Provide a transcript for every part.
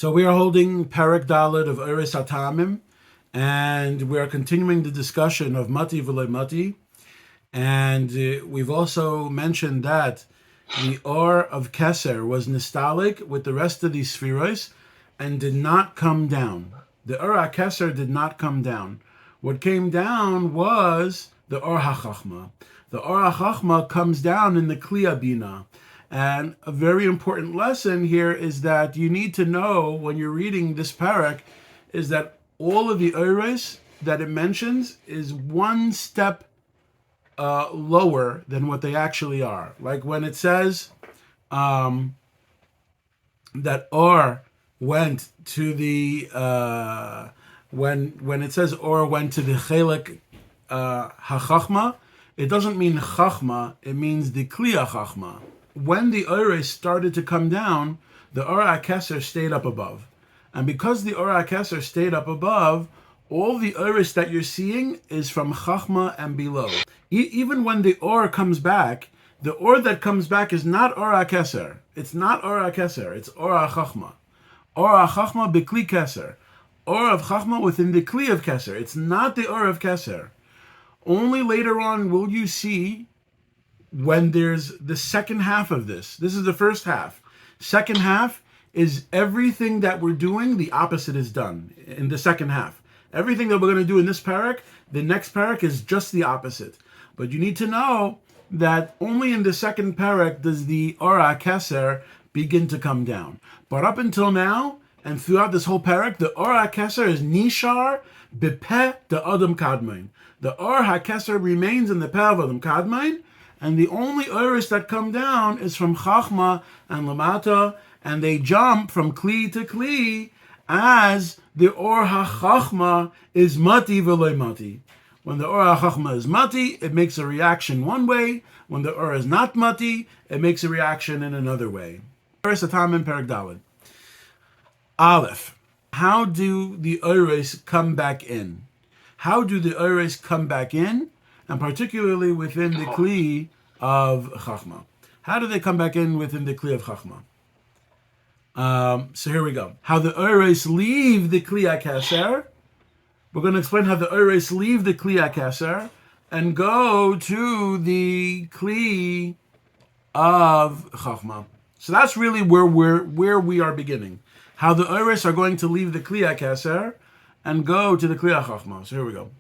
So we are holding Perek Dalet of Hataamim, and we are continuing the discussion of Mati v'lo Mati. And we've also mentioned that the Or of Keser was nostalgic with the rest of these spheros and did not come down. The Or HaKeser did not come down. What came down was the Or HaChachma. The Or HaChachma comes down in the Kli Bina. And a very important lesson here is that you need to know when you're reading this Perek is that all of the Oros that it mentions is one step lower than what they actually are. Like when it says that Or went to the when it says Or went to the Chelik HaChachma, it doesn't mean Chachma, it means the Kli HaChachma. When the Oros started to come down, the Or HaKeser stayed up above. And because the Or HaKeser stayed up above, all the Oros that you're seeing is from Chachma and below. Even when the Or comes back, the Or that comes back is not Or HaKeser. It's not Or HaKeser, it's Or HaChachma. Or HaChachma b'Kli Keser. Or of Chachma within the Kli of Keser. It's not the Or of Keser. Only later on will you see when there's the second half of this. This is the first half. Second half is everything that we're doing, the opposite is done in the second half. Everything that we're going to do in this Perek, the next Perek is just the opposite. But you need to know that only in the second Perek does the Or HaKeser begin to come down. But up until now, and throughout this whole Perek, the Or HaKeser is Nishar B'Peh de Adam Kadmain. The Or HaKeser remains in the Peh of Adam Kadmain, and the only Oros that come down is from Chachma and Lamata, and they jump from Kli to Kli as the Or HaChachma is Mati v'lo Mati. When the Or HaChachma is Mati, it makes a reaction one way. When the Or is not Mati, it makes a reaction in another way. Hataamim Perek Dalet. Aleph. How do the Oros come back in? How do the Oros come back in? And particularly within the Kli of Chachma. How do they come back in within the Kli of Chachma? So here we go. How the Oros leave the Kli HaKeser. We're going to explain how the Oros leave the Kli HaKeser and go to the Kli of Chachma. So that's really where we are beginning. How the Oros are going to leave the Kli HaKeser and go to the Kli HaChachma. So here we go.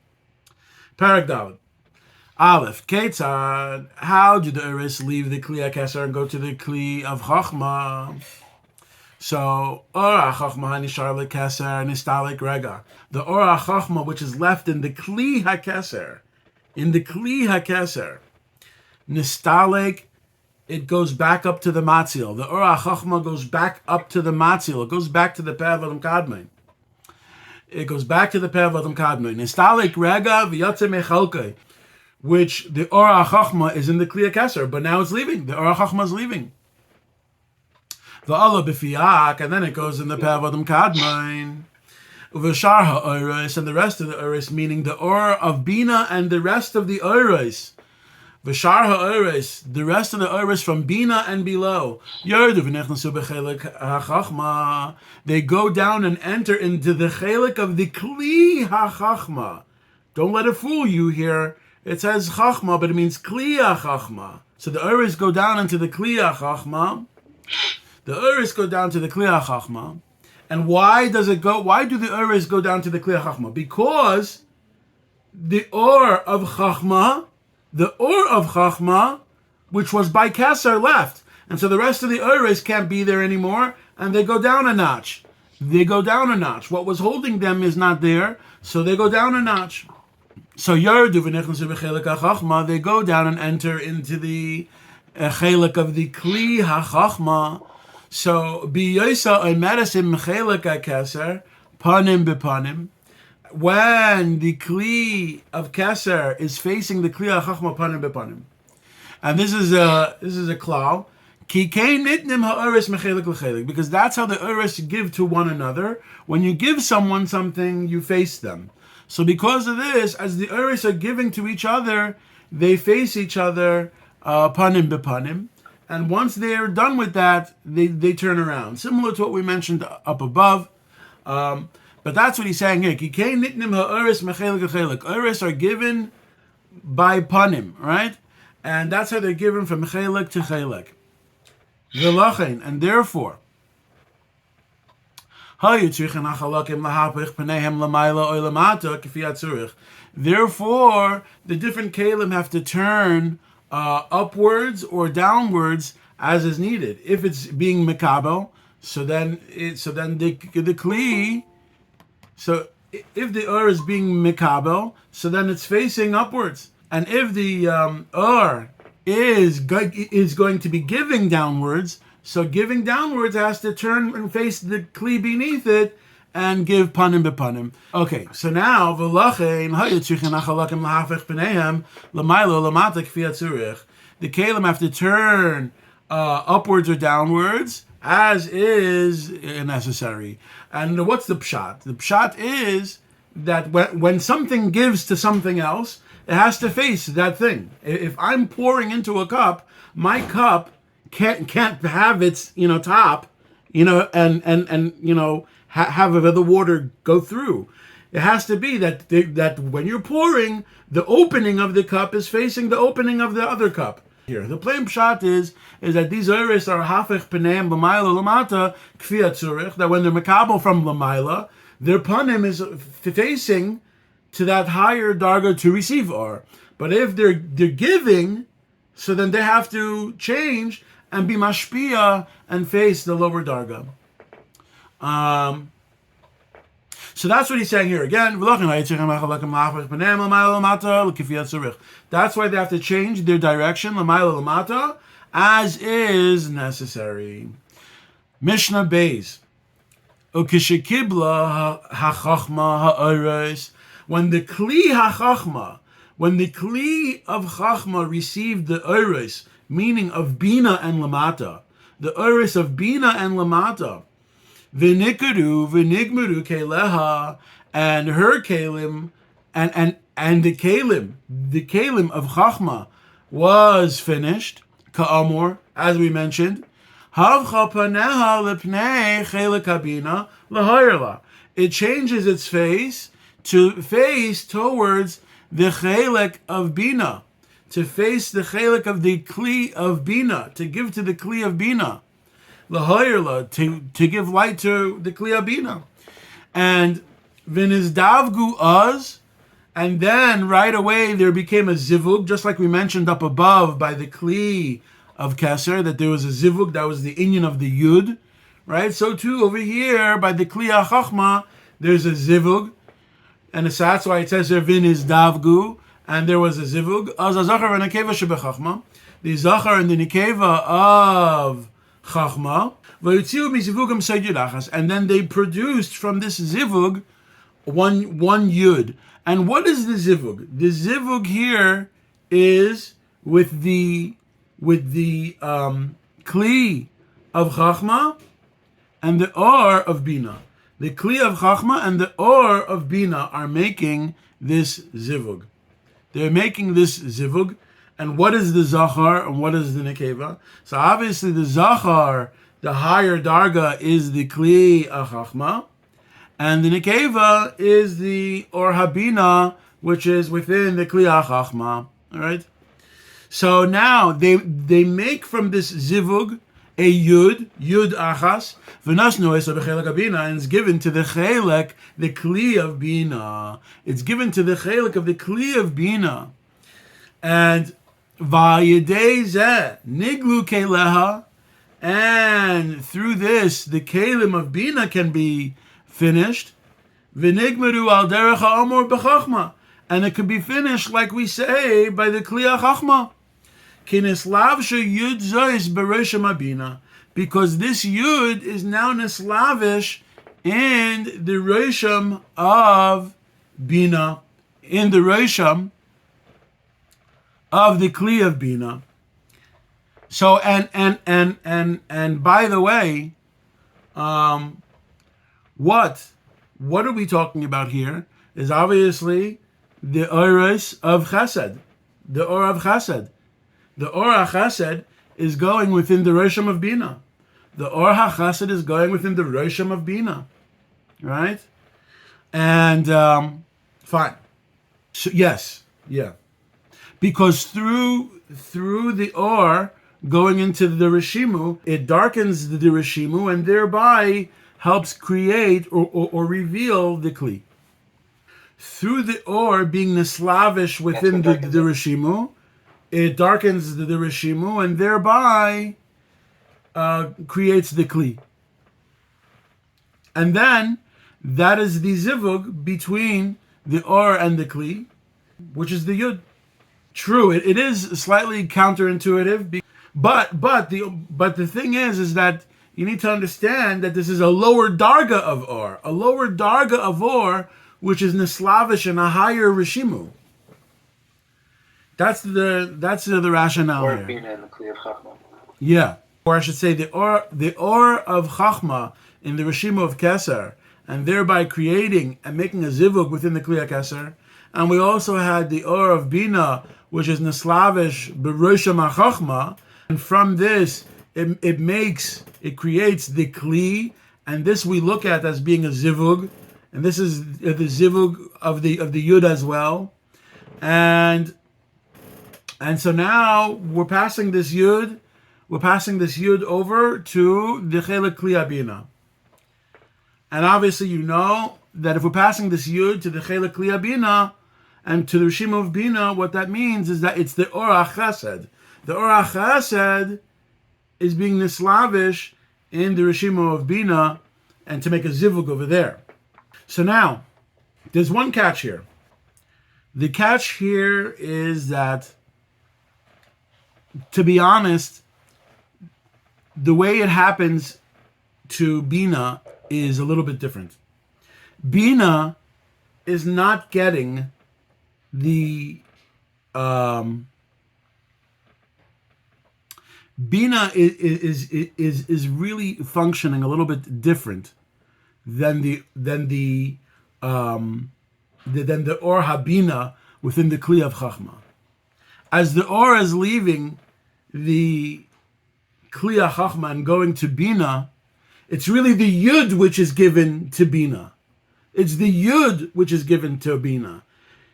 Perek Dalet. Aleph, Ketzad, how do the Oros leave the Kli HaKeser and go to the Kli of Chachma? So, Or HaChachma Nishar LeKeser Nistalik Rega. The Or HaChachma, which is left in the Kli HaKeser, Nistalik, it goes back up to the Matzil. The Or HaChachma goes back up to the Matzil. It goes back to the Peh of Adam Kadmain. It goes back to the Peh of Adam Kadmain. Nistalik Rega v'yotze mechalkei. Which the Or HaChachma is in the Kli HaKeser, but now it's leaving. The Or HaChachma is leaving. The Allah b'fiyak, and then it goes in the Peh of Adam Kadmain. Uveshar ha'oros, and the rest of the Oros, meaning the Or of Bina and the rest of the Oros. Veshar ha'oros, the rest of the Oros from Bina and below. Yordu v'nechnasu b'chelik ha'chachma. They go down and enter into the chelik of the Kli HaChachma. Don't let it fool you here. It says Chachma, but it means Kli HaChachma. So the Oros go down into the Kli HaChachma. The Oros go down to the Kli HaChachma. And why do the Oros go down to the Kli HaChachma? Because the Or of Chachma, which was by Keser, left. And so the rest of the Oros can't be there anymore, and they go down a notch. What was holding them is not there, so they go down a notch. So Yardu v'nechnasu b'chelik ha'chachma, they go down and enter into the chelik of the Kli HaChachma. So b'yosa oimerasim chelik HaKeser, panim b'panim. When the Kli of Keser is facing the Kli HaChachma, panim b'panim. And this is a klal. Ki kein nitnim ha'oros mechelik l'chelik, because that's how the Oros give to one another. When you give someone something, you face them. So because of this, as the Oros are giving to each other, they face each other panim b'panim, and once they are done with that, they turn around. Similar to what we mentioned up above. But that's what he's saying here. Oros are given by panim, right? And that's how they're given from chelek to chelek. And therefore, therefore, the different kelim have to turn upwards or downwards as is needed. If it's being mekabel, so then the kli. So if the is being mekabel, so then it's facing upwards. And if the is going to be giving downwards, so giving downwards has to turn and face the kli beneath it and give panim bepanim. Okay, so now the kelim have to turn upwards or downwards as is necessary. And what's the pshat? The pshat is that when something gives to something else, it has to face that thing. If I'm pouring into a cup, my cup can't have its top, and have the water go through. It has to be that when you're pouring, the opening of the cup is facing the opening of the other cup. Here, the plain pshat is that these oros are hafech paneim l'mayla l'mata kfiyat tzurich. That when they're makabel from l'mayla, their panim is facing to that higher darga to receive or. But if they're giving, so then they have to change and be mashpia and face the lower darga. So that's what he's saying here again. That's why they have to change their direction as is necessary. Mishnah Beis. When the kli of chachma received the oros, meaning of bina and lamata, the oros of bina and lamata, v'nigmeru keleha, and her kelim, and the kelim of chachma was finished, ka'amor, as we mentioned, havcha paneha lepnei chelek habina lahayerla. It changes its face to face towards the chelek of bina, to face the chelek of the kli of bina, to give to the kli of bina. L'hoyerla, to give light to the kli of bina. And v'nizdavgu az, and then right away there became a zivug, just like we mentioned up above by the kli of keser, that there was a zivug, that was the inyan of the yud, right? So too over here by the kli of chachma, there's a zivug, and that's why it says there v'nizdavgu, and there was a zivug. Az zachar and nekeva shebechachma, the zachar and the nekeva of Chachma, and then they produced from this zivug one yud. And what is the zivug? The zivug here is with the kli of Chachma and the or of bina. The kli of Chachma and the or of bina are making this zivug. They're making this zivug. And what is the zachar and what is the nekeva? So obviously the zachar, the higher darga, is the kli achachma, and the nekeva is the or habina, which is within the kli achachma. All right. So now they make from this zivug a yud achas, v'nasnu esa b'chelek habina, and it's given to the chelek, the kli of bina. It's given to the chelek of the kli of bina, and Vayedei zeh niglu keleha, and through this the kelim of bina can be finished. V'nigmeru al derech ha'amor b'chachma, and it can be finished like we say by the kli ha'chachma. Kinislavsha yud zois b'rosham habina, because this yud is now nislavish in the rosham of bina, in the rosham of the kli of bina. So and by the way, what are we talking about here? Is obviously the oros of chesed, the or of chesed. The or of chesed is going within the Rosham of Bina. The Or HaChesed is going within the Rosham of Bina. Right? And, fine. So, yes, yeah. Because through the Or going into the Rishimu, it darkens the Rishimu and thereby helps create or reveal the Kli. Through the Or being Nislavish within the Rishimu, it darkens the Rishimu and thereby creates the Kli. And then, that is the Zivug between the Or and the Kli, which is the Yud. True, it is slightly counterintuitive, but the thing is that you need to understand that this is a lower darga of Or, which is Nislavish and a higher Rishimu. That's the rationale Or here. Bina and the Kli of Chachma. Yeah, or I should say the Or of Chachma in the Rishimu of Keser, and thereby creating and making a zivug within the Kli HaKeser. And we also had the Or of Bina, which is Nislavish B'Rosham HaChachma, and from this it creates the Kli, and this we look at as being a zivug, and this is the zivug of the Yud as well, and so now we're passing this Yud over to the Chelek Kli HaBina. And obviously you know that if we're passing this Yud to the Chelek Kli HaBina and to the Rishimu of Bina, what that means is that it's the Or HaChesed. The Or HaChesed is being Nislavish in the Rishimu of Bina and to make a zivug over there. So now, there's one catch here. The catch here is that, to be honest, the way it happens to Bina is a little bit different. Bina is not getting the Bina is really functioning a little bit different than the Or HaBina within the Kli of Chachma. As the Or is leaving the Kli HaChachma and going to Bina, it's really the Yud which is given to Bina. It's the Yud which is given to Bina.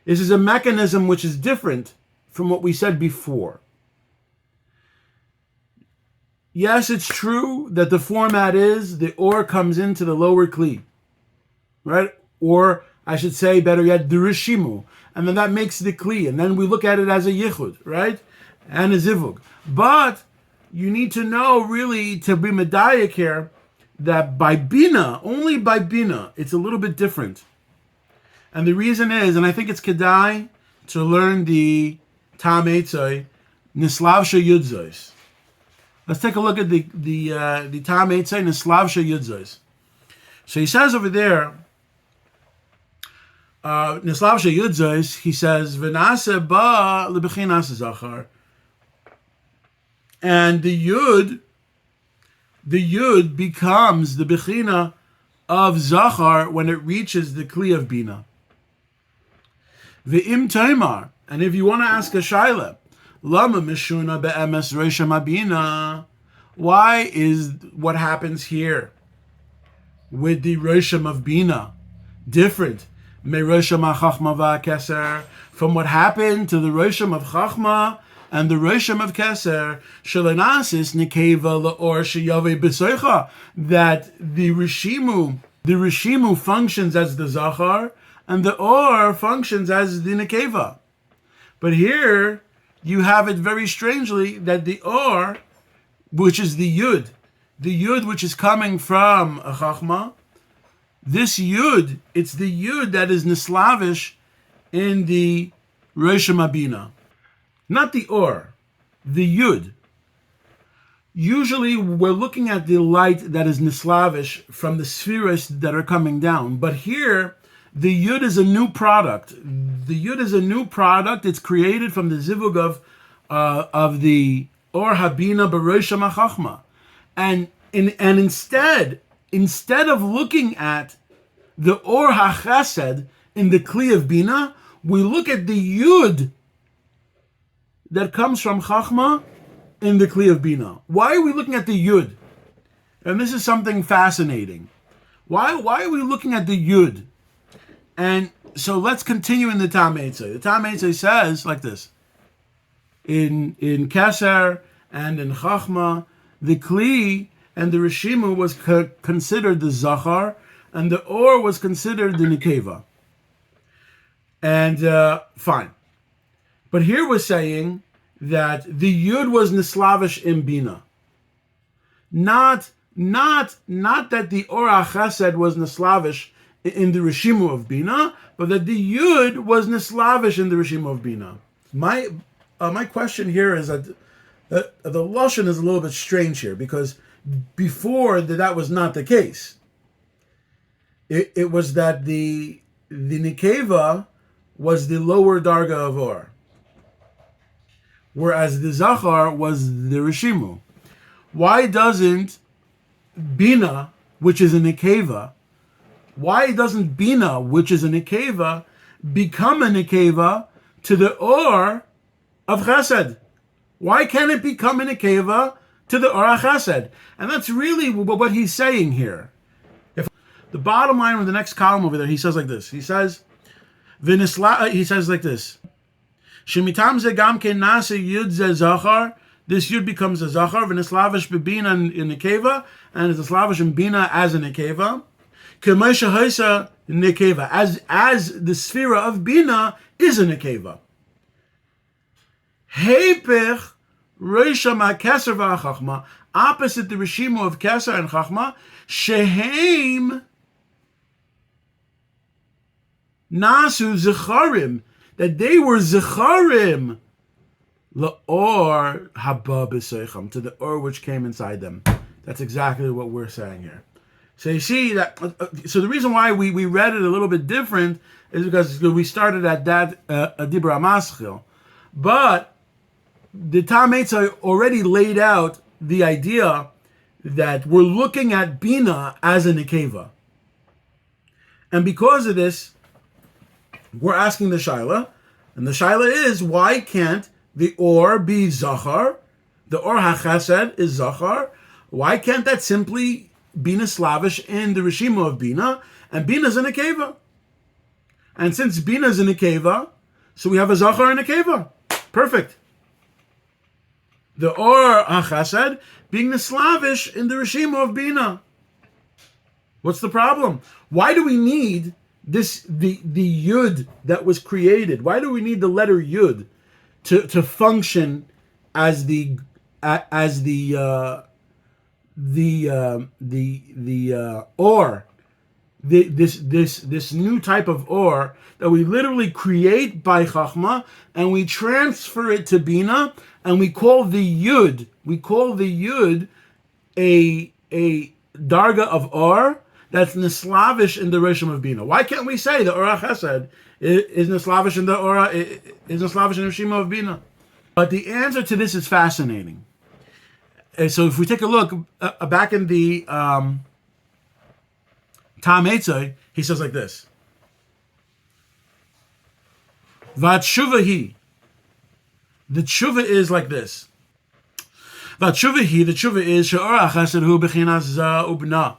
This is a mechanism which is different from what we said before. Yes, it's true that the format is the Or comes into the lower Kli, right? Or I should say, better yet, the Rishimu, and then that makes the Kli, and then we look at it as a Yichud, right? And a Zivug. But you need to know, really, to be medayik here, that by Bina, only by Bina, it's a little bit different. And the reason is, and I think it's kedai to learn the Tam Eitzai, Nislavsha Yudzois. Let's take a look at the Tam Eitzai, Nislavsha Yudzois. So he says over there, Nislavsha Yudzois, he says, V'nase ba lebechinas zachar. And the Yud becomes the Bechina of Zachar when it reaches the Kli of Bina. Ve'im Taimar, and if you want to ask a Shaila, Lama Mishuna be'emes Rosham HaBina, why is what happens here with the Rosham of Bina different me Rosham HaChachma va'Keser from what happened to the Rosham of Chachma and the Rosham of Keser, Shelenasis Nikeva La'or Sheyave B'Soicha, that the Rishimu functions as the Zachar, and the Or functions as the Nikeva. But here, you have it very strangely that the Or, which is the Yud which is coming from a Chachma, this Yud, it's the Yud that is Nislavish in the Rosham HaBina. Not the Or, the Yud. Usually we're looking at the light that is Nislavish from the spheres that are coming down. But here, the Yud is a new product. The Yud is a new product. It's created from the Zivug of the Or HaBina B'Rosham HaChachma. And instead of looking at the Or HaChesed in the Kli of Bina, we look at the Yud that comes from Chachma in the Kli of Bina? Why are we looking at the Yud? And this is something fascinating. Why are we looking at the Yud? And so let's continue in the Tam Eitzai. The Tam Eitzai says like this. In Keser and in Chachma, the Kli and the Rishimu was considered the Zachar, and the Or was considered the Nekeva. And fine. But here we're saying that the Yud was Nislavish in Bina. Not that the Or HaChesed was Nislavish in the Rishimu of Bina, but that the Yud was Nislavish in the Rishimu of Bina. My question here is that the Lashon is a little bit strange here, because before that was not the case. It was that the Nekeva was the lower Darga of Or, whereas the Zachar was the Rishimu. Why doesn't Bina, which is a Nekeva, why doesn't Bina, which is a Nekeva, become a Nekeva to the Or of Chesed? Why can't it become a Nekeva to the Or HaChesed? And that's really what he's saying here. If the bottom line of the next column over there, he says like this. He says like this. Shemitam ze gam ken nase yud ze zachar. This yud becomes a zachar. V'nislavish bebina in nekeva, and it's a slavish in bina as a nekeva. K'moshe hoisa nekeva, as the sphere of bina is a nekeva. Heipech reisha ma keser v'achachma, opposite the Rishimu of keser and chachma, sheheim nasu zecharim, that they were zecharim la'or haba b'seicham, to the or which came inside them. That's exactly what we're saying here. So you see that. So the reason why we read it a little bit different is because we started at that Dibra Maschil, but the Tam Eitzai already laid out the idea that we're looking at Bina as a Nekeva, and because of this, we're asking the Shaila, and the Shaila is, why can't the Or be Zachar? The Or HaChesed is Zachar. Why can't that simply be Nislavish in the Rishimu of Bina, and Bina is a Nekeva? And since Bina is a Nekeva, so we have a Zachar and a Nekeva. Perfect. The Or HaChesed being Nislavish in the Rishimu of Bina. What's the problem? Why do we need the Yud that was created? Why do we need the letter Yud to function as the Or, this new type of Or that we literally create by Chachma and we transfer it to Bina, and we call the Yud a Darga of Or that's Nislavish in the Rishon of Bina. Why can't we say the Or HaChesed is Nislavish in the Or, is Nislavish in the Rishon of Bina? But the answer to this is fascinating. So if we take a look back in the Tam Eitzai, he says like this: Vatshuvahi. The tshuva is like this. Vatshuvahi. The tshuva is she'or hachesed hu b'chinas za ubna.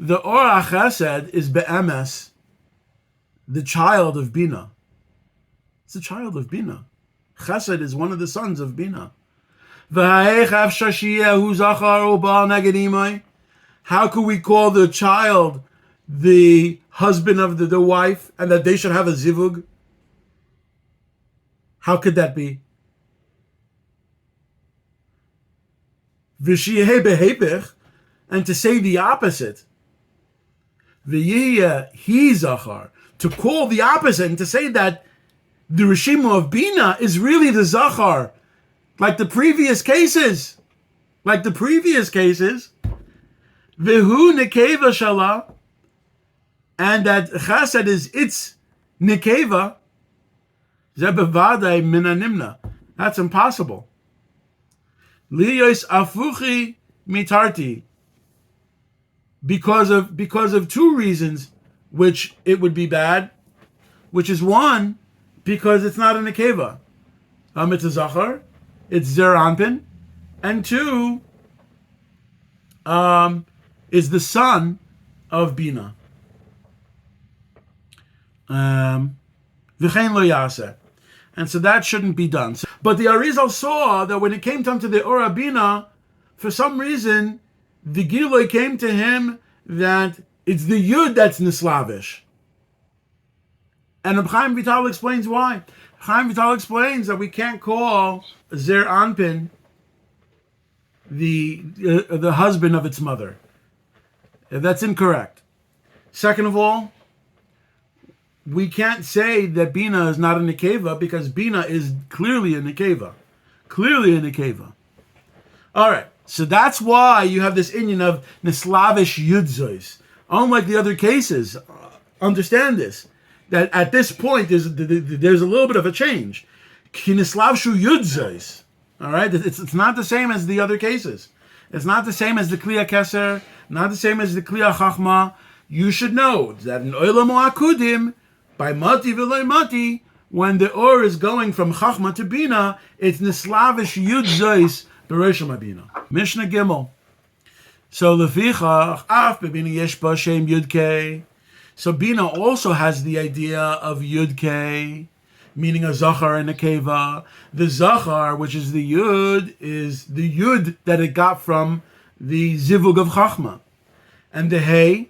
The Or HaChesed is be'emes, the child of Bina. It's the child of Bina. Chesed is one of the sons of Bina. How could we call the child the husband of the wife, and that they should have a zivug? How could that be? And to say the opposite, to call the opposite and to say that the Rishimu of Bina is really the Zachar, like the previous cases. Vihu Nekeva Shala, and that Chesed is its Nekeva, Zebevadai Minanimna. That's impossible. Liyos Afuchi Mitarti. Because of two reasons, which it would be bad, which is one, because it's not a Nekeva. It's a Zachar, it's Zer Anpin, and 2 is the son of Bina. V'chein lo yaseh. And so that shouldn't be done. But the Arizal saw that when it came time to the Ora Bina, for some reason, the Giloi came to him that it's the Yud that's Nislavish. And Reb Chaim Vital explains why. Chaim Vital explains that we can't call Zer Anpin the husband of its mother. That's incorrect. Second of all, we can't say that Bina is not a Nekeva because Bina is clearly a Nekeva. Clearly a Nekeva. All right, so that's why you have this inyan of Nislavish Yudzois. Unlike the other cases, understand this, that at this point there's a little bit of a change. Ki Nislavshu Yudzois. All right, it's not the same as the other cases. It's not the same as the Kliya Keser, not the same as the Kliya Chachma. You should know that in Olam AKUDIM, by Mati v'loy Mati, when the Or is going from Chachma to Bina, it's Nislavish Yud Zois B'Rosham Bina. Mishnah Gimel. So Lefichach Af B'Bina Yesh Ba Shem Yud Kei. So Bina also has the idea of Yud Kei, meaning a Zachar and a Keva. The Zachar, which is the Yud, is the Yud that it got from the Zivug of Chachma. And the Hey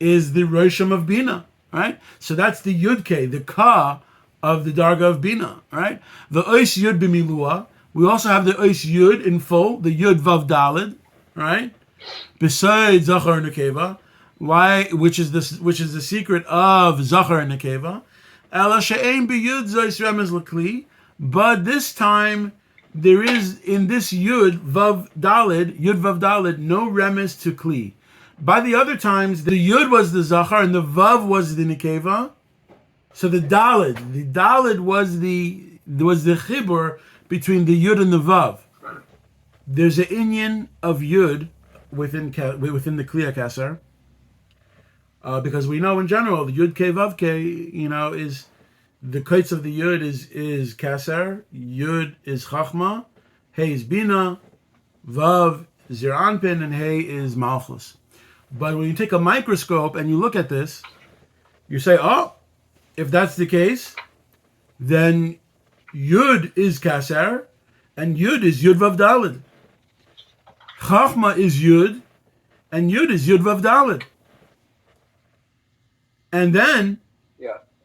is the Rosham of Bina, right? So that's the Yud Kei, the Ka of the Darga of Bina, right? The Ois Yud B'Milua. We also have the Ois Yud in full, the Yud Vav Dalid, right? Besides Zachar and Nekeva, why? Which is the secret of Zachar and Nekeva. Ela she'ein b'Yud Zois Remez L'Kli. But this time there is in this Yud Vav Dalid, no remez to Kli. By the other times, the Yud was the Zachar and the Vav was the Nekeva. So the Dalid was the Chibur between the Yud and the Vav. There's an inyan of Yud within the Kliya Keser, because we know in general the Yud Kei Vav Kei, is the kaitz of the Yud is Keser, Yud is Chachma, Hey is Bina, Vav Zir Anpin, and Hey is Malchus. But when you take a microscope and you look at this, you say, oh, if that's the case, then Yud is Kaser, and Yud is Yud Vav Dalid. Chachma is Yud, and Yud is Yud Vav Dalid. And then,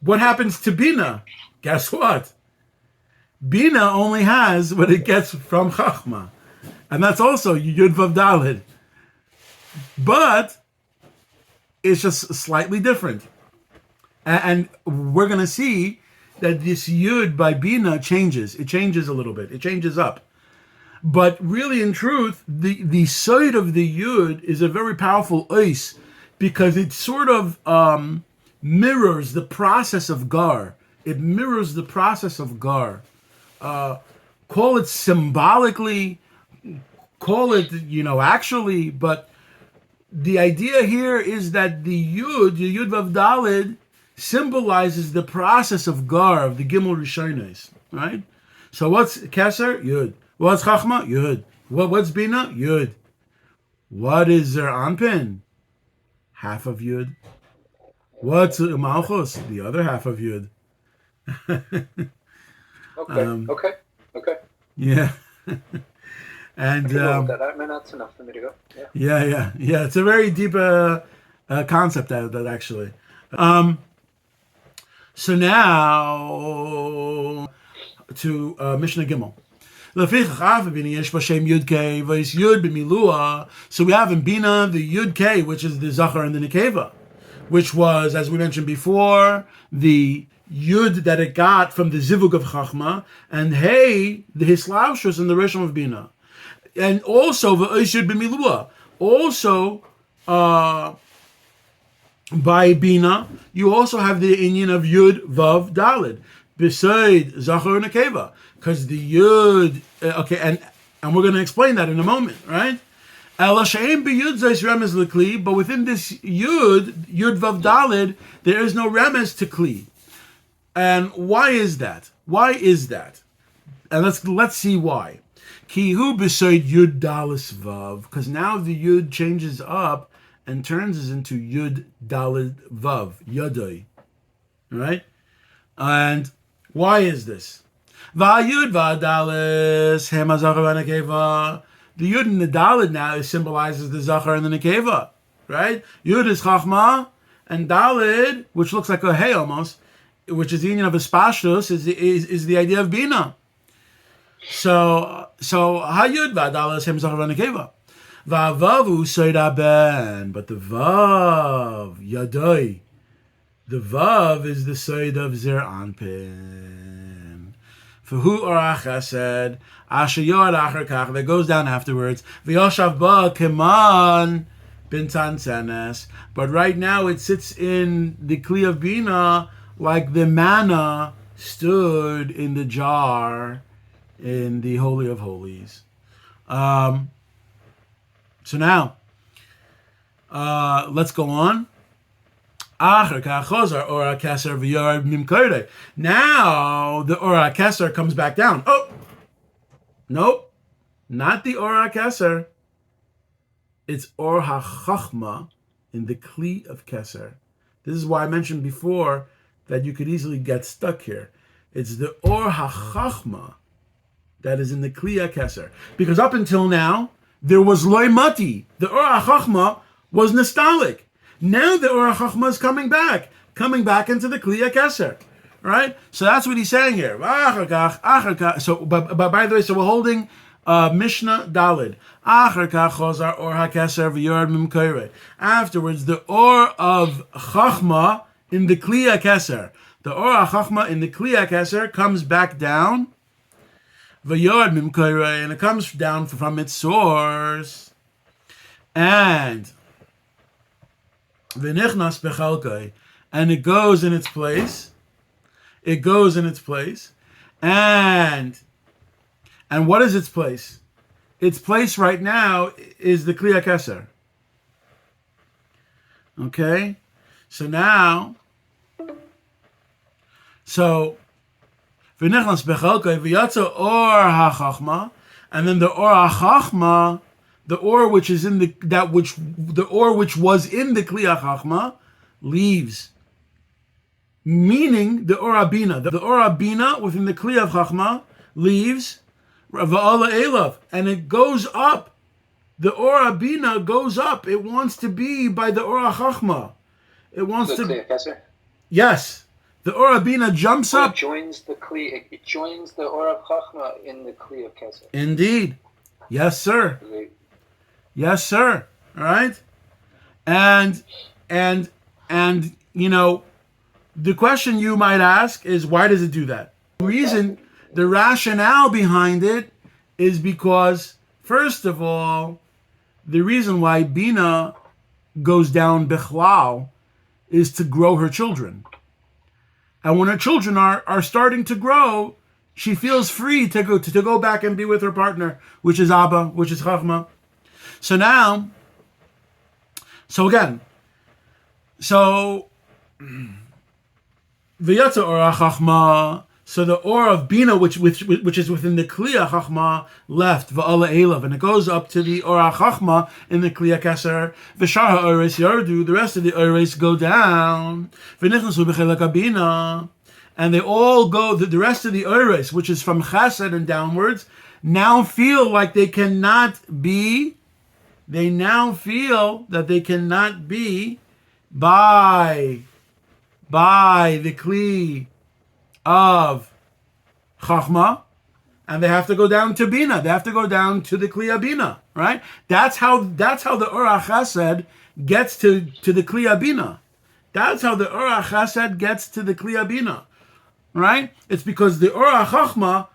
what happens to Bina? Guess what? Bina only has what it gets from Chachma. And that's also Yud Vav Dalid. But it's just slightly different. And we're going to see that this Yud by Bina changes. It changes a little bit. It changes up. But really, in truth, the side of the Yud is a very powerful Ois because it sort of mirrors the process of Gar. It mirrors the process of Gar. Call it symbolically, call it, actually, but the idea here is that the Yud Vav Dalid, symbolizes the process of Gar, of the Gimel Rishonos, right? So what's Keser? Yud. What's Chachma? Yud. What's Bina? Yud. What is Zer Anpin? Half of Yud. What's Malchus? The other half of Yud. Okay. Yeah. And that's enough for me to go. Yeah. It's a very deep concept that actually. So now to Mishnah Gimel. So we have in Bina the Yud Kei, which is the Zachar and the Nekeva, which was, as we mentioned before, the Yud that it got from the Zivug of Chachma, and Hey, the Hislavshus and the Rishon of Bina. And also the Yud B'Milua. Also, by Bina, you also have the inyan of Yud Vav Dalid, beside Zachar and Nekeva, because the Yud. And we're going to explain that in a moment, right? But within this Yud Vav Dalid, there is no remez to Kli. And why is that? And let's see why. Ki hu b'soid yud dalis vav, because now the yud changes up and turns into yud dalid vav, yadoi. Right? And why is this? Va'yud va'dalis hema zachar v'nekeva. The yud and the dalid now symbolizes the zachar and the nekeva. Right? Yud is chachma, and dalid, which looks like a hay almost, which is the union of hispashtus, is the idea of bina. So hayud va'dalas hem zachar v'nekeva. Va'avavu soida ben, but the vav yadoi, the vav is the soid of zir anpin. For who oracha said asher yod acher kach, that goes down afterwards. V'yoshav ba keman bintan senes, but right now it sits in the kli of bina like the manna stood in the jar in the Holy of Holies. So now, let's go on. Now the Ora Keser comes back down. Oh, nope, not the Ora Keser. It's Or HaChachma in the Kli of Keser. This is why I mentioned before that you could easily get stuck here. It's the Or HaChachma that is in the Kli HaKeser. Because up until now, there was Loi Mati. The Or HaChachma was nostalgic. Now the Or HaChachma is coming back into the Kli HaKeser. Right? So that's what he's saying here. So, but by the way, so we're holding Mishnah Dalid. Afterwards, the Or of Chachma in the Kli HaKeser. The Or HaChachma in the Kli HaKeser comes back down. And it comes down from its source. And v'nichnas bechalkai, and it goes in its place. It goes in its place. And what is its place? Its place right now is the Kli HaKeser. Okay? So now, v'nichnas bechalkai v'yatza Or HaChachma, and then the Or HaChachma, the Or which is in the Or which was in the Kli HaChachma, leaves. Meaning the Or Abina. The Or Abina within the Kli of Chachma leaves, Va'ala Elav, and it goes up. The Or Abina goes up. It wants to be by the Or HaChachma. It wants the to. Kli HaKeser? Yes. The Or Abina jumps up. It joins the Kli. It joins the Or of Chachma in the Kli of Keser. Indeed. Yes, sir. Yes, sir. All right. And you know, the question you might ask is, why does it do that? The rationale behind it is because, first of all, the reason why Bina goes down Bechlal is to grow her children. And when her children are starting to grow, she feels free to go back and be with her partner, which is Abba, which is Chachma. So V'yatza Or HaChachma, so the Or of Bina, which is within the Kli HaChachma, left Va'ala Elav, and it goes up to the Or HaChachma in the Kli HaKeser. V'shar ha'ores yardu, the rest of the ores go down. V'nichnasu b'chelak HaBina, and they all go. The rest of the ores, which is from Chesed and downwards, now feel like they cannot be. They now feel that they cannot be by the Kli of Chachma, and they have to go down to Bina. They have to go down to the Kli of Bina, right? That's how the Or HaChesed gets to the Kli of Bina. That's how the Or HaChesed gets to the Kli of Bina, right? It's because the Or HaChachma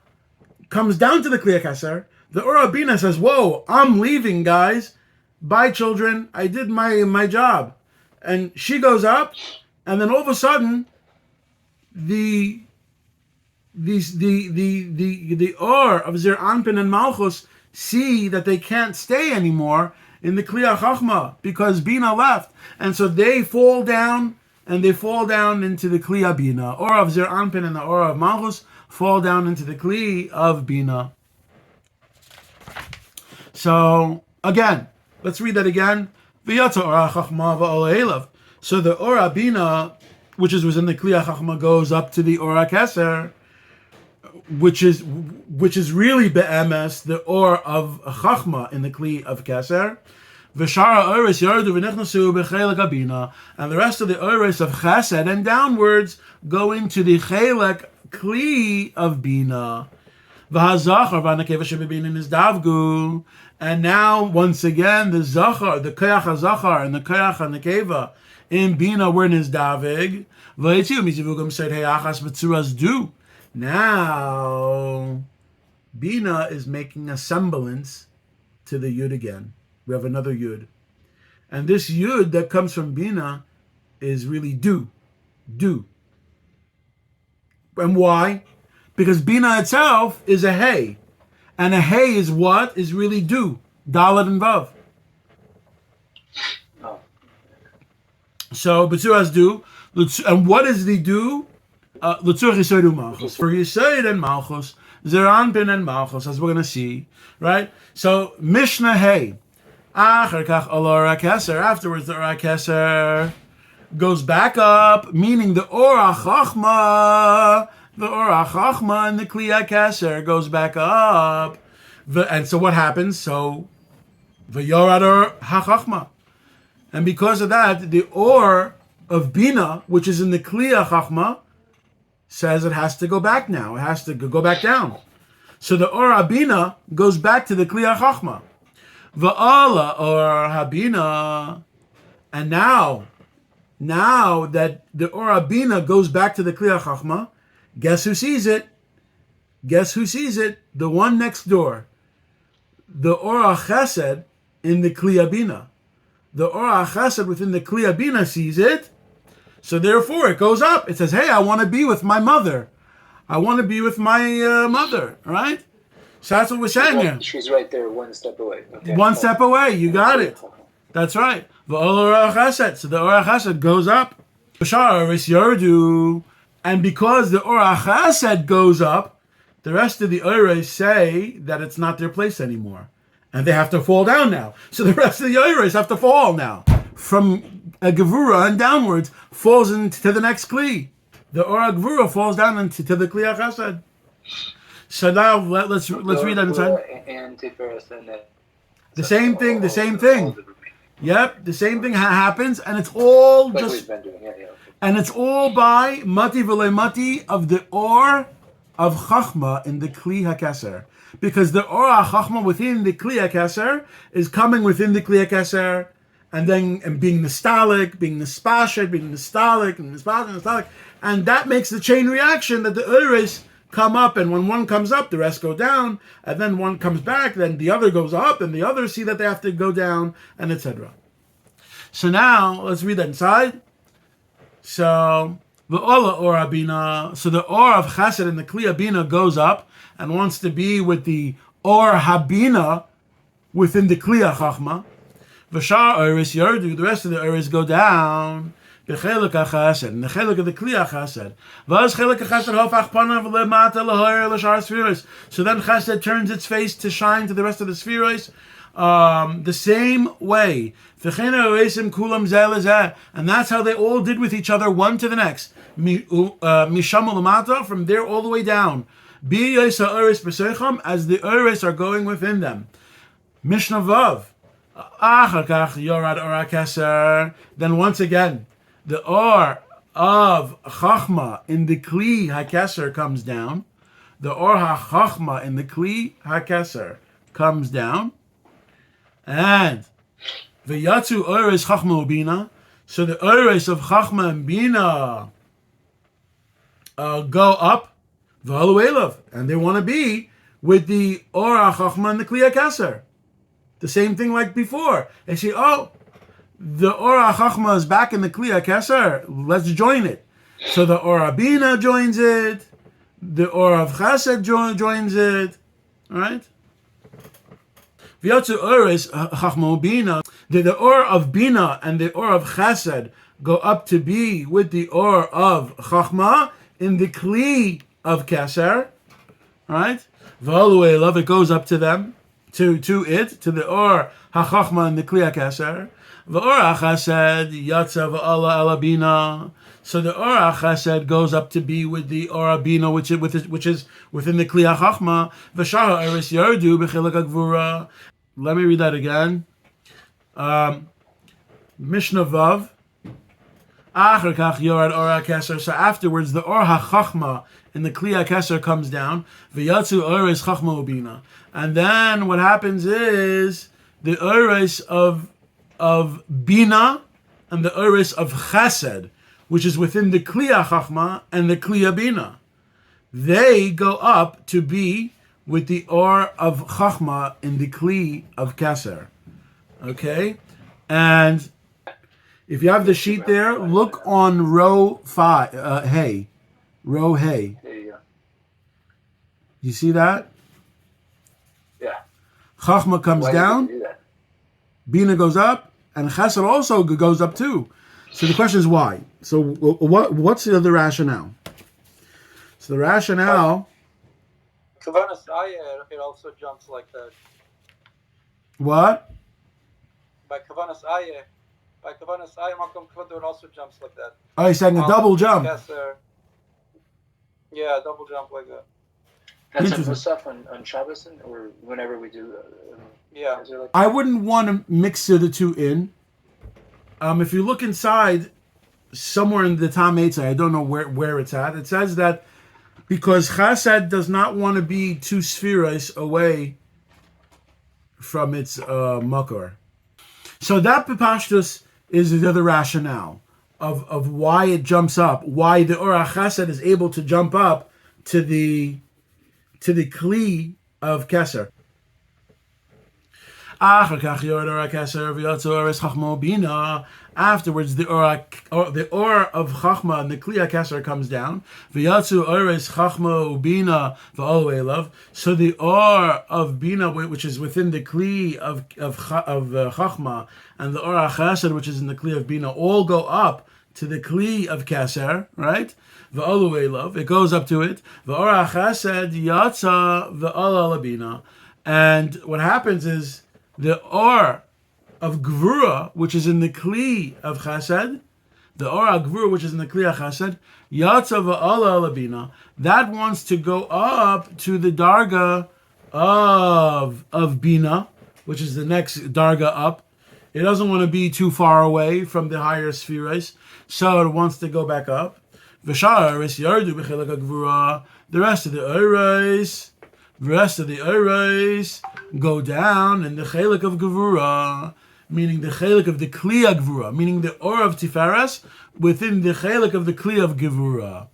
comes down to the Kli HaKeser. The Or Bina says, "Whoa, I'm leaving, guys. Bye, children. I did my job." And she goes up, and then all of a sudden, the Or of Zir Anpin and Malchus see that they can't stay anymore in the Kli HaChachma because Bina left, and so they fall down into the Kli Bina. Or of Zir Anpin and the Or of Malchus fall down into the Kli of Bina. So again, let's read that again. V'yatsa ora chachma v'ola elav. So the ora bina, which was in the kli chachma, goes up to the ora keser, which is really be'emes the or of chachma in the kli of keser. V'shara oris yardu v'nichnasu b'chelek abina, and the rest of the oris of chesed and downwards go into the chelek kli of bina. V'hazachar v'anakeva shebebina is davgu, and now once again the zachar, the koyach hazachar and the koyach hanakeva in bina were in his davig. V'yitziu mizivugam said heyachas b'tzuras du. Now bina is making a semblance to the yud again. We have another yud, and this yud that comes from bina is really do. And why? Because bina itself is a hey, and a hey is what? Is really do, dalet and vav. So b'tzuras do, and what is the do? L'tzur yisoid u'malchus. For yisoid and malchus, zeran bin and malchus, as we're going to see, right? So Mishnah hey. Afterwards, the ora keser goes back up, meaning the ora chachma in the kli keser goes back up. And so what happens? So v'yorad or hachachma, and because of that, the or of bina, which is in the kli chachma, says it has to go back now. It has to go back down. So the ora bina goes back to the kli chachma. Va'ala or habina, and now that the ora bina goes back to the kli chachma, guess who sees it? The one next door, the ora chesed in the kli bina. The ora chesed within the kli bina sees it, so therefore it goes up. It says, "Hey, I want to be with my mother. I want to be with my mother." Right? So that's what we're saying here. She's right there, one step away. Okay. One step away, you got it. That's right. So the ora chesed goes up. And because the ora chesed goes up, the rest of the oros say that it's not their place anymore, and they have to fall down now. So the rest of the oros have to fall now from a gevura and downwards, falls into the next kli. The ora gevura falls down into the kli chesed. So now let's read that inside. The same thing. Yep, the same thing happens, and it's all like just, okay. and it's all by mati v'le mati of the or of chachma in the kli hakeser, because the or chachma within the kli hakeser is coming within the kli hakeser, and being nostalgic, being nispashet, being nostalgic, and nostalgic, and that makes the chain reaction that the oros come up, and when one comes up, the rest go down, and then one comes back, then the other goes up, and the others see that they have to go down, and etc. So now let's read that inside. So the ola or abina, so the or of chesed and the kli abina goes up and wants to be with the or habina within the kli chachma. V'shar oris yardu, the rest of the oris go down. B'chelek ha'chesed, and the chelek of the kli ha'chesed. V'az chelek ha'chesed hofach panav le'mata l'hoyer l'shar spheros. So then chesed turns its face to shine to the rest of the spheros, the same way. V'chein ha'oresim kulam zeh lezeh, and that's how they all did with each other, one to the next. Misham l'mata, from there all the way down. B'yos ha'oris b'seicham, as the oris are going within them. Mishnah Vav. Achar kach yorad ora keser. Then once again, the or of chachma in the kli hakeser comes down. The or ha-chachma in the kli hakeser comes down. And v'yatzu oros chachma ubina. So the oros of chachma and bina go up. V'halu elav. And they want to be with the or ha-chachma and the kli hakeser. The same thing like before. They say, oh, the Ora Chachma is back in the Kli HaKeser. Let's join it. So the Ora Bina joins it. The Ora of Chesed joins it. All right? V'yotzu Oris Chachma Bina. The Ora of Bina and the Ora of Chesed go up to be with the Ora of Chachma in the Kli of Keser. All right? V'alu elav, it goes up to them, to the Or HaChachma and the Kli HaKeser. V'Or HaChesed Yatsa v'Ala Ala Bina. So the Or HaChesed goes up to be with the Or Bina, which is within the Kli HaChachma. V'Shara Oros Yardu b'Chilek HaGvura. Let me read that again. Mishnah Vav. Achar kach yorad Or HaKeser. So afterwards, the Or HaChachma in the Kli HaKeser comes down. V'Yatsu Oros Chachma Ubina. And then what happens is the Oros of Bina and the Oros of Chesed, which is within the Kli HaChachma and the Kli Bina, they go up to be with the Or of Chachma in the Kli of Keser. Okay? And if you have the sheet there, look on row 5, hey. Row hey. There you go. You see that? Yeah. Chachma comes Why down, did you do that? Bina goes up, and Chesed also goes up too. So the question is why? So what's the rationale? So the rationale... Kavanas Ayer, it also jumps like that. What? By Kavanas Ayer, Makom Kvadur also jumps like that. Oh, he's saying a double jump. Yeah, double jump like that. That's a Musaf on Shabbos or whenever we do. Yeah. I wouldn't want to mix the two in. If you look inside, somewhere in the Tam Eitzai, I don't know where it's at, it says that because Chesed does not want to be two spheres away from its makor. So that Pepashtus is the other rationale of why it jumps up, why the Or HaChesed is able to jump up to the Kli of Keser. Afterwards, the Or of Chachma and the Kli HaKeser comes down. So the Or of Bina, which is within the Kli of Chachma, and the Or HaChesed, which is in the Kli of Bina, all go up to the Kli of Keser, right? It goes up to it. And what happens is the Or of Gvura, which is in the Kli of Chesed, the Or of Gvura, which is in the Kli of Chesed, Yatsa v'ala Bina, that wants to go up to the Darga of Bina, which is the next Darga up. It doesn't want to be too far away from the higher spheres, so it wants to go back up. The rest of the Oros go down in the Chelik of Gevura, meaning the Chelik of the Kli of Gevura, meaning the Or of Tiferes within the Chelik of the Kli of Gevura.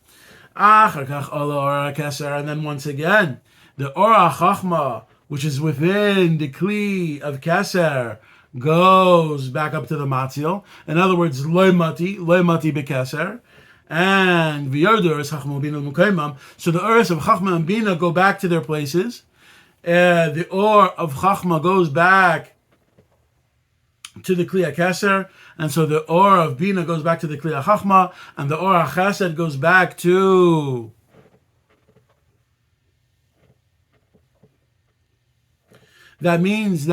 And then once again, the Or HaChachma, which is within the Kli of Keser, goes back up to the Matzil. In other words, Lo Mati Bekeser. And V'yordu Oros Chachma Bina L'Mukaimam. So the Oros of Chachma and Bina go back to their places. The Or of Chachma goes back to the Kli HaKeser, and so the Or of Bina goes back to the Kli HaChachma, and the Or HaChesed goes back to That means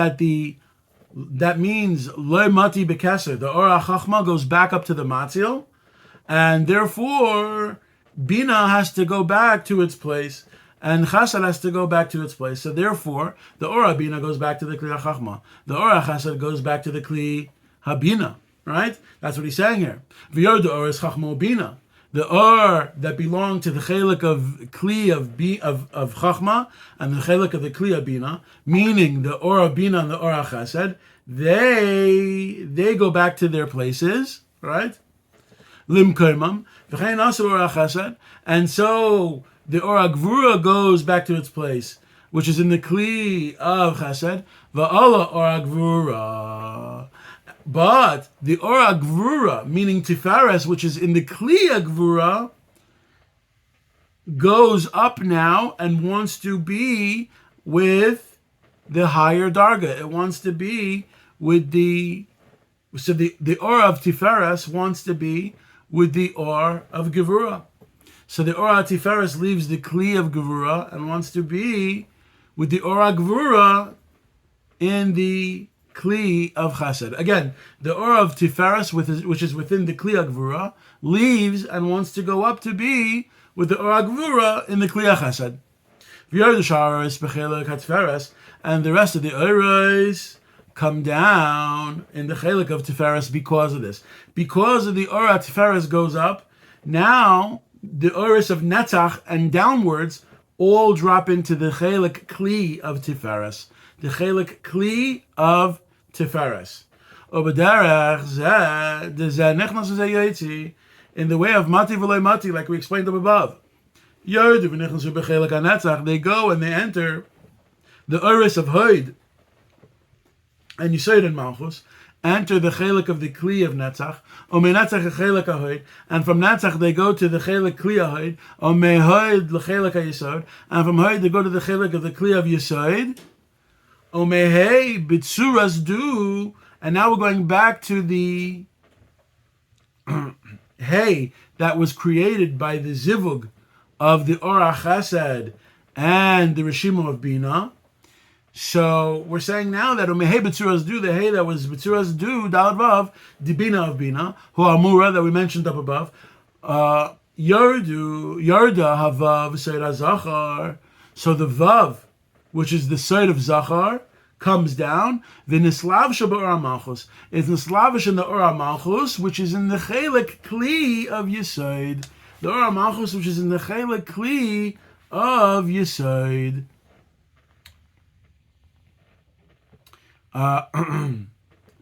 Lo Mati Bekeser. The Or HaChachma goes back up to the Matzil, and therefore Bina has to go back to its place, and Chesed has to go back to its place. So therefore, the Or Bina goes back to the Kli HaChachma. The Or Chesed goes back to the Kli HaBina. Right? That's what he's saying here. V'yordu Oros Chachma Bina. The Or that belong to the Chelik of Kli of Chachma and the Chelik of the Kli of Bina, meaning the Or Bina and the Or Chesed, they go back to their places, right? Limkermam, v'chein aser Or Chesed, and so the Or Gvura goes back to its place, which is in the Kli of Chesed, v'ala Or Gvura. But the Or Gvura, meaning Tiferes, which is in the Kli Gvura, goes up now and wants to be with the higher Darga. It wants to be with the Or of Tiferes wants to be with the Or of Gevura. So the Or of Tiferes leaves the Kli of Gevura and wants to be with the Or of Gevura in the Kli of Chesed. Again, the Or of Tiferes, which is within the Kli of Gvura, leaves and wants to go up to be with the Or Gvura in the Kli of Chesed. And the rest of the Oros come down in the Chelik of Tiferes because of this. Because of the Or Tiferes goes up, now the Oros of Netzach and downwards all drop into the Chelik Kli of Tiferes. The Chelik Kli of Tiferes. In the way of Mati v'loy Mati, like we explained up above. They go and they enter the Oros of Hoid and Yesod and Malchus, enter the Chelik of the Kli of Netzach, Netzach a Chelik of Hoid, and from Netzach they go to the Chelik Kli of Hoid, Hoid the Chelik of Yesod, and from Hoid they go to the Chelik of the Kli of Yesod, Hey Bitsuras Du, and now we're going back to the Hey that was created by the Zivug of the Orach Chesed and the Rishima of Bina. So we're saying now that Hey Bitsuras Du, the Hey that was Bitsuras Du, Dalad Vav, the Bina of Bina, Hu Amura that we mentioned up above, Yarda Havav Seira Zachar. So the Vav, which is the side of Zachar, comes down. The Nislav Shabbat Malchus. It's Nislavish in the Ora Malchus, which is in the Chelik Kli of Yesod. The Ora Malchus, which is in the Chelik Kli of Yesod.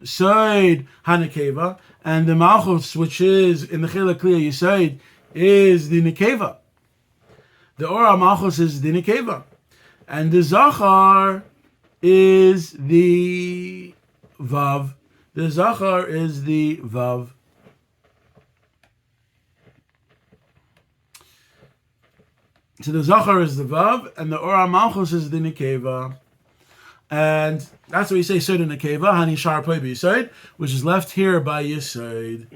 Side Hanekeva, and the Malchus, which is in the Chelik Kli of Yesod, is the Nekeva. The Ora Malchus is the Nekeva. And the Zachar is the Vav. The Zachar is the Vav. So the Zachar is the Vav, and the Ora Malchus is the Nekeva. And that's what we say, Yesod and Nekeva, Hani Shar Poi B'Yesod, which is left here by Yesod.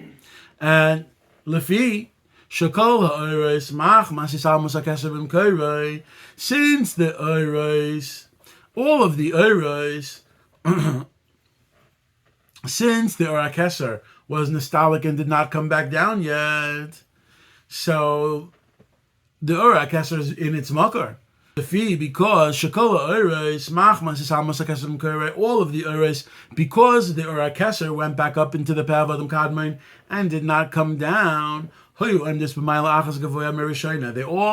And Lefi, Shakol ha'oros mach masisal musakesar b'mkoiroi. Since the oros, all of the oros, since the orakesar was nostalgic and did not come back down yet, so the orakesar is in its makar. Because Shakol ha'oros mach masisal musakesar b'mkoiroi, all of the oros, because the orakesar went back up into the Pav Adam Kadmon and did not come down. They all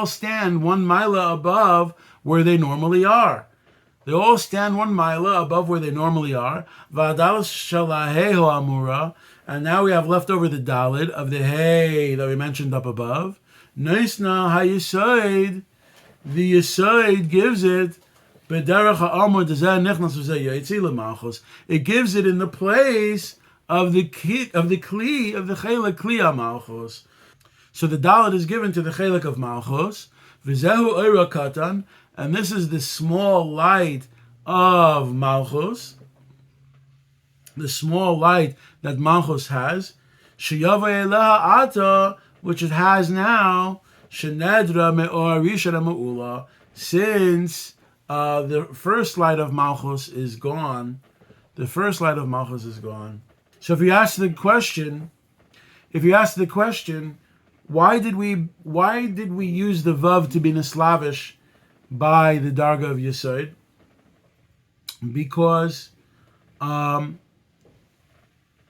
stand 1 mila above where they normally are. They all stand 1 mila above where they normally are. And now we have left over the dalid of the hay that we mentioned up above. Noisna hayesod, the yesod gives it. It gives it in the place of the kli of the chelik kli malchus. So the dalet is given to the chelik of malchus. V'zehu oira katan, and this is the small light of malchus, the small light that malchus has. Sheyava eleha ata, which it has now. Shenedra me'or rishon me'ula, since the first light of malchus is gone. The first light of malchus is gone. So if you ask the question, why did we use the vav to be neslavish by the darga of Yesod? Because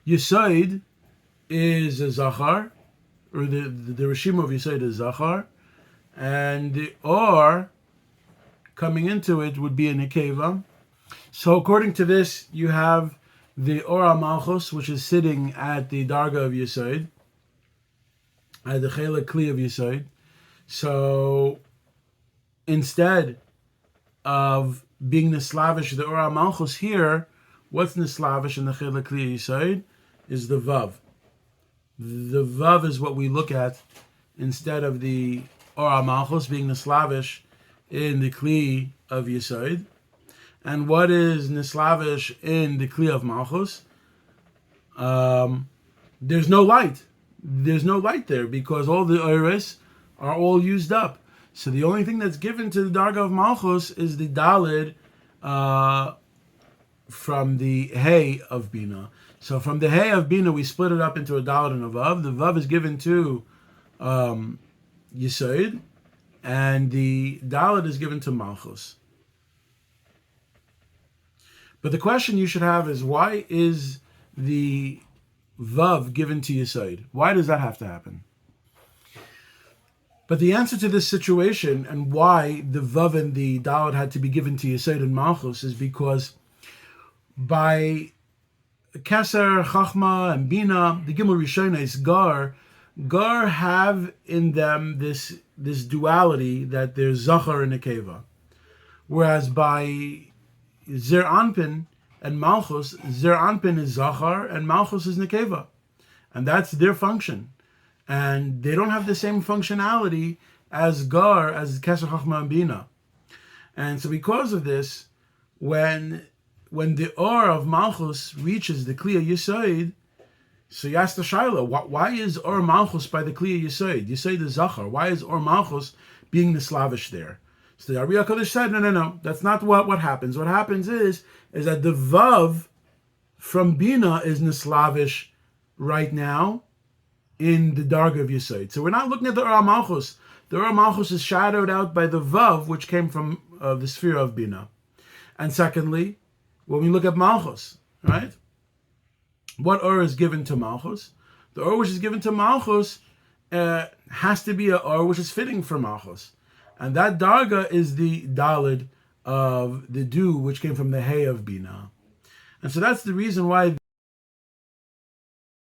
Yesod is a zachar, or the rishima of Yesod is zachar, and the or coming into it would be a nekeva. So according to this, you have the Ora Malchus, which is sitting at the darga of Yesod, at the chelik kli of Yesod. So instead of being neslavish, the Ora Malchus here, what's neslavish in the chelik kli of Yesod is the vav. The vav is what we look at instead of the Ora Malchus being neslavish in the kli of Yesod. And what is neslavish in the kli of malchus? There's no light. There's no light there because all the oros are all used up. So the only thing that's given to the darga of malchus is the dalid from the Hay of Bina. So from the Hay of Bina, we split it up into a Dalet and a Vav. The Vav is given to Yesod, and the Dalet is given to Malchus. But the question you should have is, why is the Vav given to Yesod? Why does that have to happen? But the answer to this situation and why the Vav and the Dalet had to be given to Yesod and Malchus is because by Keser, Chachma, and Bina, the Gimel Rishona is Gar have in them this duality that there's Zachar and Nekeva. Whereas by Zer Anpin and Malchus, Zer Anpin is Zachar and Malchus is Nekeva. And that's their function. And they don't have the same functionality as Keser, Chachma, and Bina. And so because of this, when the Or of Malchus reaches the Kliya Yesod, so you ask the Shaila, why is Or Malchus by the Kliya Yesod? Yesod is Zachar. Why is Or Malchus being the Slavish there? So the Ari HaKadosh said, no, that's not what happens. What happens is that the Vav from Bina is Nislavish right now in the Darga of Yesod. So we're not looking at the Or Malchus. The Or Malchus is shadowed out by the Vav, which came from the sphere of Bina. And secondly, when we look at Malchus, right? What Or is given to Malchus? The Or which is given to Malchus has to be a Or which is fitting for Malchus. And that Darga is the Dalid of the Dew, which came from the Hay of Bina. And so that's the reason why